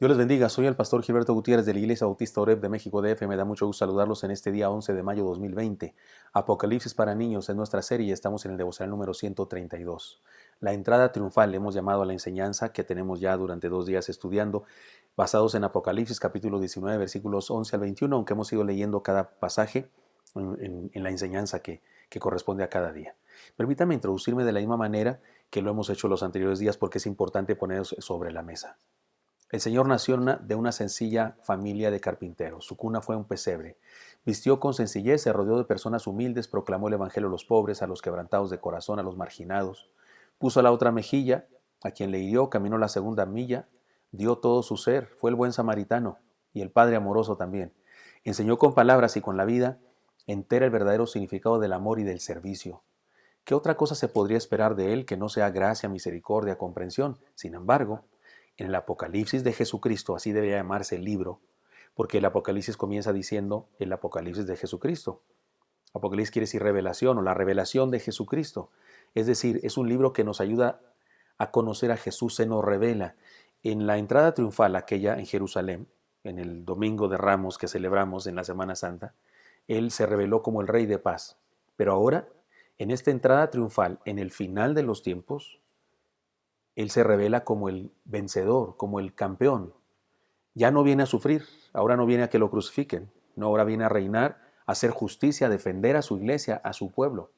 Dios les bendiga, soy el pastor Gilberto Gutiérrez de la Iglesia Bautista Oreb de México DF. Me da mucho gusto saludarlos en este día 11 de mayo 2020. Apocalipsis para niños es nuestra serie y estamos en el devocional número 132. La entrada triunfal hemos llamado a la enseñanza que tenemos ya durante 2 días estudiando, basados en Apocalipsis capítulo 19, versículos 11 al 21, aunque hemos ido leyendo cada pasaje en la enseñanza que corresponde a cada día. Permítame introducirme de la misma manera que lo hemos hecho los anteriores días porque es importante poner sobre la mesa. El Señor nació de una sencilla familia de carpinteros. Su cuna fue un pesebre. Vistió con sencillez, se rodeó de personas humildes, proclamó el evangelio a los pobres, a los quebrantados de corazón, a los marginados. Puso la otra mejilla, a quien le hirió, caminó la segunda milla, dio todo su ser, fue el buen samaritano y el Padre amoroso también. Enseñó con palabras y con la vida entera el verdadero significado del amor y del servicio. ¿Qué otra cosa se podría esperar de él que no sea gracia, misericordia, comprensión? Sin embargo, en el Apocalipsis de Jesucristo, así debería llamarse el libro, porque el Apocalipsis comienza diciendo el Apocalipsis de Jesucristo. Apocalipsis quiere decir revelación o la revelación de Jesucristo. Es decir, es un libro que nos ayuda a conocer a Jesús, se nos revela. En la entrada triunfal, aquella en Jerusalén, en el Domingo de Ramos que celebramos en la Semana Santa, Él se reveló como el Rey de Paz. Pero ahora, en esta entrada triunfal, en el final de los tiempos, Él se revela como el vencedor, como el campeón. Ya no viene a sufrir, ahora no viene a que lo crucifiquen, no, ahora viene a reinar, a hacer justicia, a defender a su iglesia, a su pueblo.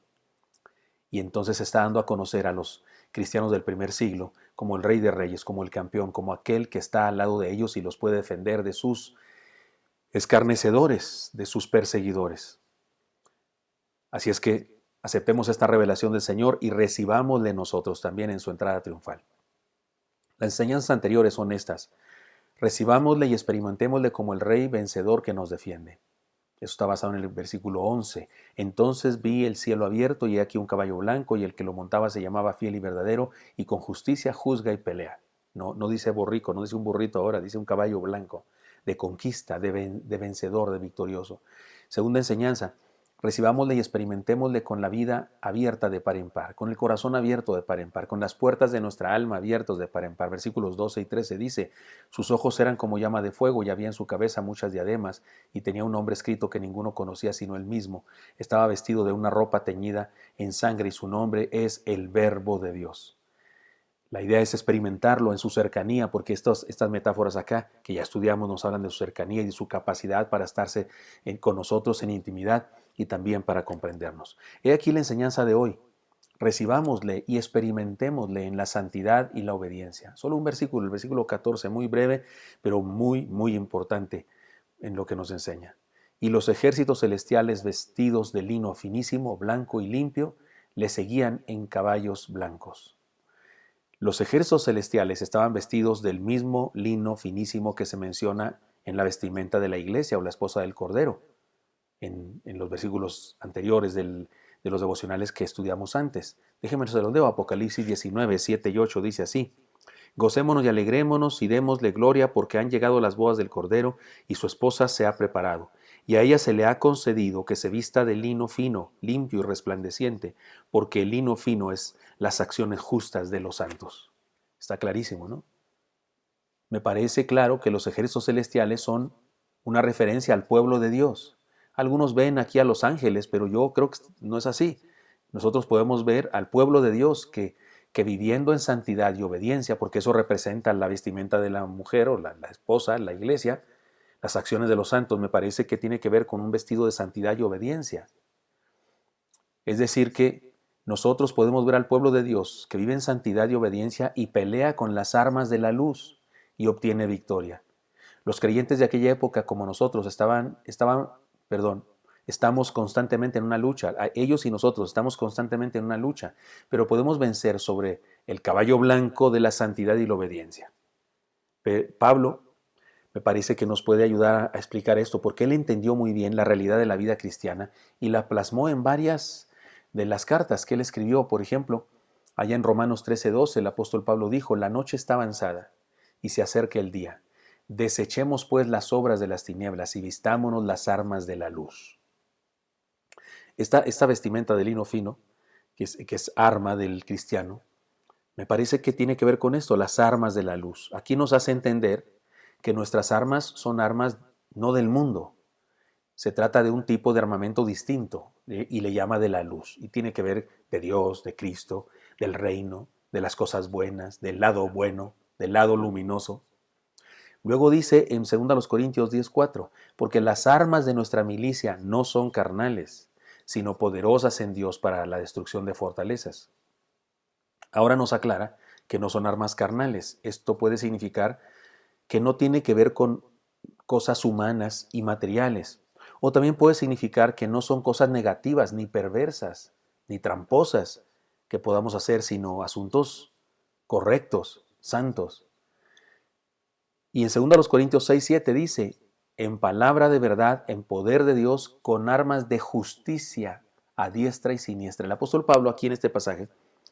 Y entonces se está dando a conocer a los cristianos del primer siglo como el Rey de Reyes, como el campeón, como aquel que está al lado de ellos y los puede defender de sus escarnecedores, de sus perseguidores. Así es que aceptemos esta revelación del Señor y recibámosle nosotros también en su entrada triunfal. Las enseñanzas anteriores son estas. Recibámosle y experimentémosle como el Rey vencedor que nos defiende. Eso está basado en el versículo 11. Entonces vi el cielo abierto y aquí un caballo blanco y el que lo montaba se llamaba Fiel y Verdadero y con justicia juzga y pelea. No dice borrico, no dice un burrito ahora, dice un caballo blanco de conquista, de vencedor, de victorioso. Segunda enseñanza. Recibámosle y experimentémosle con la vida abierta de par en par, con el corazón abierto de par en par, con las puertas de nuestra alma abiertos de par en par. Versículos 12 y 13 dice, sus ojos eran como llama de fuego y había en su cabeza muchas diademas y tenía un nombre escrito que ninguno conocía sino él mismo. Estaba vestido de una ropa teñida en sangre y su nombre es el Verbo de Dios. La idea es experimentarlo en su cercanía, porque estas metáforas acá, que ya estudiamos, nos hablan de su cercanía y de su capacidad para estarse con nosotros en intimidad y también para comprendernos. He aquí la enseñanza de hoy. Recibámosle y experimentémosle en la santidad y la obediencia. Solo un versículo, el versículo 14, muy breve, pero muy, muy importante en lo que nos enseña. Y los ejércitos celestiales vestidos de lino finísimo, blanco y limpio, le seguían en caballos blancos. Los ejércitos celestiales estaban vestidos del mismo lino finísimo que se menciona en la vestimenta de la iglesia o la esposa del Cordero, en los versículos anteriores de los devocionales que estudiamos antes. Déjenme se los leo. Apocalipsis 19, 7 y 8 dice así. Gocémonos y alegrémonos y démosle gloria porque han llegado las bodas del Cordero y su esposa se ha preparado. Y a ella se le ha concedido que se vista de lino fino, limpio y resplandeciente, porque el lino fino es las acciones justas de los santos. Está clarísimo, ¿no? Me parece claro que los ejércitos celestiales son una referencia al pueblo de Dios. Algunos ven aquí a los ángeles, pero yo creo que no es así. Nosotros podemos ver al pueblo de Dios que viviendo en santidad y obediencia, porque eso representa la vestimenta de la mujer o la esposa, la iglesia, las acciones de los santos, me parece que tiene que ver con un vestido de santidad y obediencia. Es decir, que nosotros podemos ver al pueblo de Dios que vive en santidad y obediencia y pelea con las armas de la luz y obtiene victoria. Los creyentes de aquella época, como nosotros, estamos constantemente en una lucha. Ellos y nosotros estamos constantemente en una lucha, pero podemos vencer sobre el caballo blanco de la santidad y la obediencia. Pablo me parece que nos puede ayudar a explicar esto, porque él entendió muy bien la realidad de la vida cristiana y la plasmó en varias de las cartas que él escribió. Por ejemplo, allá en Romanos 13:12, el apóstol Pablo dijo, la noche está avanzada y se acerca el día. Desechemos pues las obras de las tinieblas y vistámonos las armas de la luz. Esta vestimenta de lino fino, que es arma del cristiano, me parece que tiene que ver con esto, las armas de la luz. Aquí nos hace entender que nuestras armas son armas no del mundo. Se trata de un tipo de armamento distinto y le llama de la luz. Y tiene que ver de Dios, de Cristo, del reino, de las cosas buenas, del lado bueno, del lado luminoso. Luego dice en 2 Corintios 10:4, porque las armas de nuestra milicia no son carnales, sino poderosas en Dios para la destrucción de fortalezas. Ahora nos aclara que no son armas carnales. Esto puede significar que no tiene que ver con cosas humanas y materiales. O también puede significar que no son cosas negativas, ni perversas, ni tramposas que podamos hacer, sino asuntos correctos, santos. Y en 2 Corintios 6:7 dice, en palabra de verdad, en poder de Dios, con armas de justicia a diestra y siniestra. El apóstol Pablo aquí en este pasaje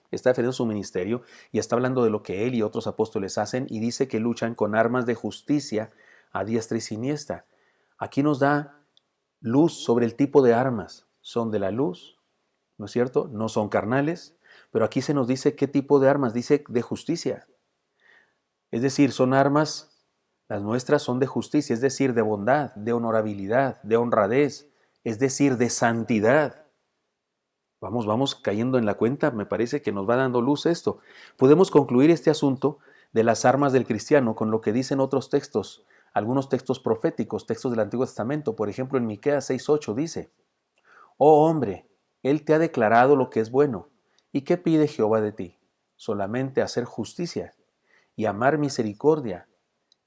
está defendiendo su ministerio y está hablando de lo que él y otros apóstoles hacen y dice que luchan con armas de justicia a diestra y siniestra. Aquí nos da luz sobre el tipo de armas. Son de la luz, ¿no es cierto? No son carnales, pero aquí se nos dice qué tipo de armas, dice de justicia. Es decir, son armas, las nuestras son de justicia, es decir, de bondad, de honorabilidad, de honradez, es decir, de santidad. Vamos cayendo en la cuenta, me parece que nos va dando luz esto. Podemos concluir este asunto de las armas del cristiano con lo que dicen otros textos, algunos textos proféticos, textos del Antiguo Testamento. Por ejemplo, en Miqueas 6:8 dice, oh hombre, Él te ha declarado lo que es bueno. ¿Y qué pide Jehová de ti? Solamente hacer justicia y amar misericordia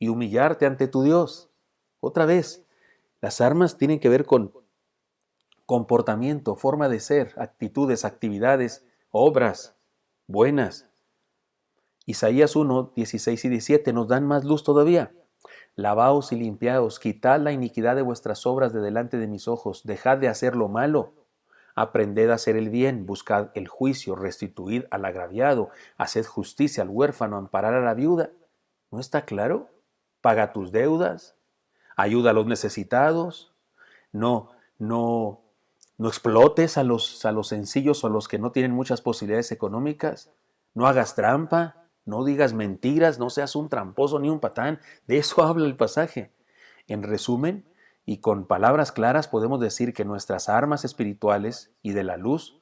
y humillarte ante tu Dios. Otra vez, las armas tienen que ver con comportamiento, forma de ser, actitudes, actividades, obras buenas. Isaías 1, 16 y 17 nos dan más luz todavía. Lavaos y limpiaos, quitad la iniquidad de vuestras obras de delante de mis ojos, dejad de hacer lo malo, aprended a hacer el bien, buscad el juicio, restituid al agraviado, haced justicia al huérfano, amparar a la viuda. ¿No está claro? Paga tus deudas, ayuda a los necesitados, no, no, no explotes a los sencillos o a los que no tienen muchas posibilidades económicas, no hagas trampa, no digas mentiras, no seas un tramposo ni un patán. De eso habla el pasaje. En resumen, y con palabras claras podemos decir que nuestras armas espirituales y de la luz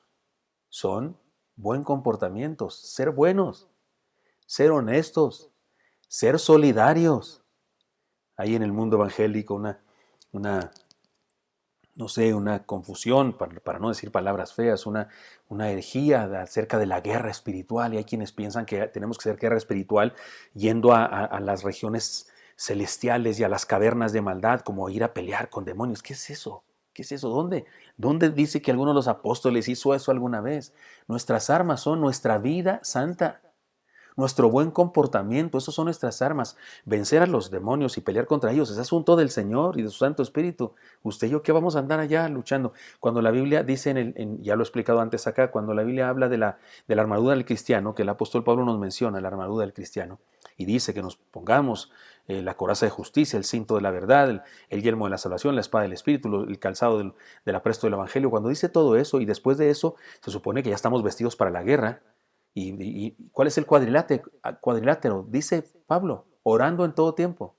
son buen comportamiento, ser buenos, ser honestos, ser solidarios. Hay en el mundo evangélico una confusión, para no decir palabras feas, una herejía acerca de la guerra espiritual. Y hay quienes piensan que tenemos que hacer guerra espiritual yendo a las regiones celestiales y a las cavernas de maldad, como ir a pelear con demonios. ¿Qué es eso? ¿Qué es eso? ¿Dónde dice que alguno de los apóstoles hizo eso alguna vez? Nuestras armas son nuestra vida santa. Nuestro buen comportamiento, esos son nuestras armas. Vencer a los demonios y pelear contra ellos es asunto del Señor y de su Santo Espíritu. Usted y yo, ¿qué vamos a andar allá luchando? Cuando la Biblia dice, ya lo he explicado antes acá, cuando la Biblia habla de la armadura del cristiano, que el apóstol Pablo nos menciona, la armadura del cristiano, y dice que nos pongamos la coraza de justicia, el cinto de la verdad, el yelmo de la salvación, la espada del Espíritu, el calzado del apresto del Evangelio. Cuando dice todo eso y después de eso, se supone que ya estamos vestidos para la guerra. ¿Y cuál es el cuadrilátero? Dice Pablo, orando en todo tiempo,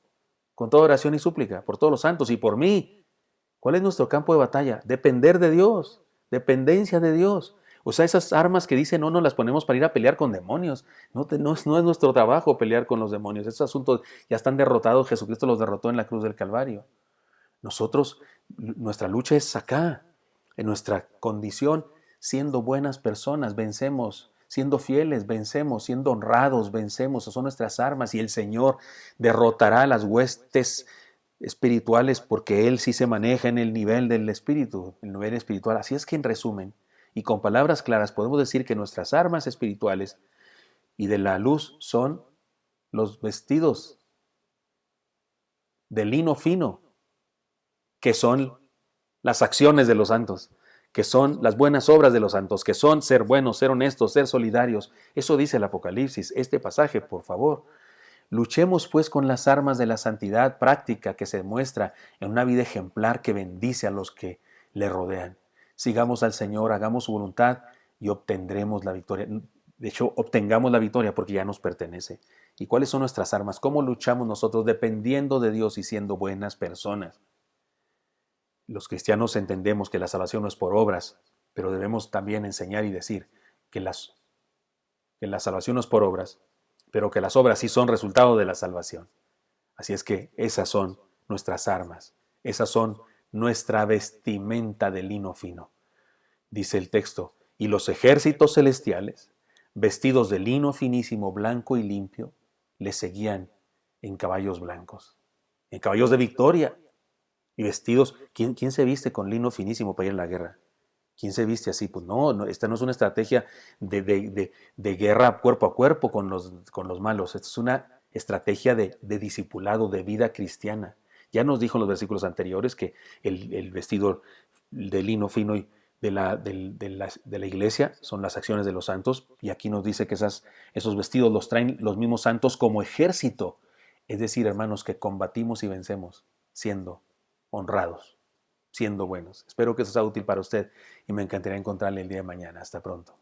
con toda oración y súplica, por todos los santos y por mí. ¿Cuál es nuestro campo de batalla? Depender de Dios, dependencia de Dios. O sea, esas armas que dicen no nos las ponemos para ir a pelear con demonios. No es nuestro trabajo pelear con los demonios. Esos asuntos ya están derrotados. Jesucristo los derrotó en la cruz del Calvario. Nosotros, nuestra lucha es acá, en nuestra condición, siendo buenas personas, vencemos. Siendo fieles, vencemos. Siendo honrados, vencemos. Esas son nuestras armas y el Señor derrotará las huestes espirituales porque Él sí se maneja en el nivel del espíritu, el nivel espiritual. Así es que en resumen, y con palabras claras, podemos decir que nuestras armas espirituales y de la luz son los vestidos de lino fino, que son las acciones de los santos, que son las buenas obras de los santos, que son ser buenos, ser honestos, ser solidarios. Eso dice el Apocalipsis, este pasaje, por favor. Luchemos pues con las armas de la santidad práctica que se demuestra en una vida ejemplar que bendice a los que le rodean. Sigamos al Señor, hagamos su voluntad y obtendremos la victoria. De hecho, obtengamos la victoria porque ya nos pertenece. ¿Y cuáles son nuestras armas? ¿Cómo luchamos nosotros dependiendo de Dios y siendo buenas personas? Los cristianos entendemos que la salvación no es por obras, pero debemos también enseñar y decir que la salvación no es por obras, pero que las obras sí son resultado de la salvación. Así es que esas son nuestras armas, esas son nuestra vestimenta de lino fino. Dice el texto, y los ejércitos celestiales, vestidos de lino finísimo, blanco y limpio, le seguían en caballos blancos, en caballos de victoria y vestidos. ¿Quién se viste con lino finísimo para ir a la guerra? ¿Quién se viste así? Pues no, esta no es una estrategia de guerra cuerpo a cuerpo con los malos. Esta es una estrategia de discipulado, de vida cristiana. Ya nos dijo en los versículos anteriores que el vestido de lino fino y de la iglesia son las acciones de los santos. Y aquí nos dice que esos vestidos los traen los mismos santos como ejército. Es decir, hermanos, que combatimos y vencemos siendo honrados, siendo buenos. Espero que eso sea útil para usted y me encantaría encontrarle el día de mañana. Hasta pronto.